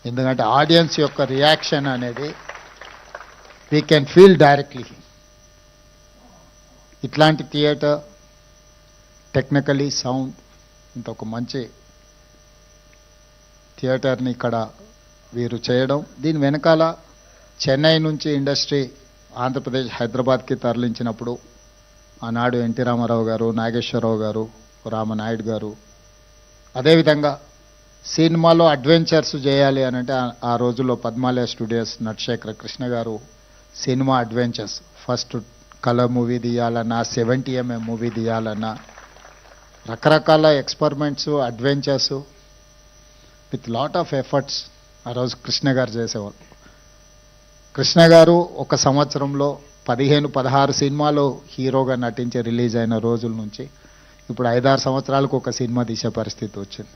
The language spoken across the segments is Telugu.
ఎందుకంటే ఆడియన్స్ యొక్క రియాక్షన్ అనేది వీ కెన్ ఫీల్ డైరెక్ట్లీ. ఇట్లాంటి థియేటర్ టెక్నికలీ సౌండ్ ఇంత ఒక మంచి థియేటర్ని ఇక్కడ వీరు చేయడం, దీని వెనకాల చెన్నై నుంచి ఇండస్ట్రీ ఆంధ్రప్రదేశ్ హైదరాబాద్కి తరలించినప్పుడు ఆనాడు ఎన్టీ రామారావు గారు, నాగేశ్వరరావు గారు, రామనాయుడు గారు, అదేవిధంగా సినిమాలో అడ్వెంచర్స్ చేయాలి అని అంటే ఆ రోజుల్లో పద్మాలయ స్టూడియోస్ నటశేఖర కృష్ణ గారు cinema adventures first colour movie తీయాలన్నా 70mm మూవీ తీయాలన్నా రకరకాల experiments adventures with lot of efforts ఆ రోజు కృష్ణ గారు చేసేవాళ్ళు. కృష్ణ గారు ఒక సంవత్సరంలో 15-16 సినిమాలు హీరోగా నటించి రిలీజ్ అయిన రోజుల నుంచి ఇప్పుడు 5-6 సంవత్సరాలకు ఒక సినిమా తీసే పరిస్థితి వచ్చింది.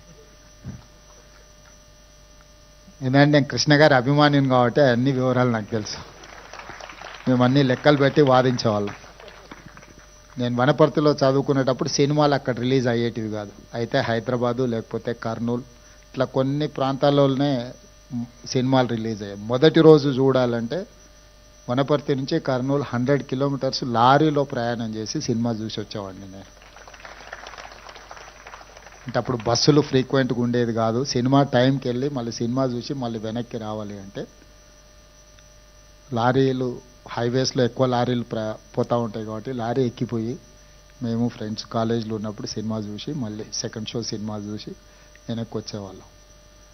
ఎందుకంటే నేను కృష్ణ గారి అభిమానిని కాబట్టి అన్ని వివరాలు నాకు తెలుసు. మేము అన్ని లెక్కలు పెట్టి వాదించేవాళ్ళం. నేను వనపర్తిలో చదువుకునేటప్పుడు సినిమాలు అక్కడ రిలీజ్ అయ్యేటివి కాదు, అయితే హైదరాబాదు లేకపోతే కర్నూలు ఇట్లా కొన్ని ప్రాంతాల్లోనే సినిమాలు రిలీజ్ అయ్యాయి. మొదటి రోజు చూడాలంటే వనపర్తి నుంచి కర్నూలు 100 కిలోమీటర్స్ లారీలో ప్రయాణం చేసి సినిమా చూసి వచ్చేవాడిని నేను. అంటే అప్పుడు బస్సులు ఫ్రీక్వెంట్గా ఉండేది కాదు. సినిమా టైంకి వెళ్ళి మళ్ళీ సినిమా చూసి మళ్ళీ వెనక్కి రావాలి అంటే లారీలు, హైవేస్లో ఎక్కువ లారీలు పోతూ ఉంటాయి కాబట్టి లారీ ఎక్కిపోయి మేము ఫ్రెండ్స్ కాలేజీలో ఉన్నప్పుడు సినిమా చూసి మళ్ళీ సెకండ్ షో సినిమా చూసి వెనక్కి వచ్చేవాళ్ళం.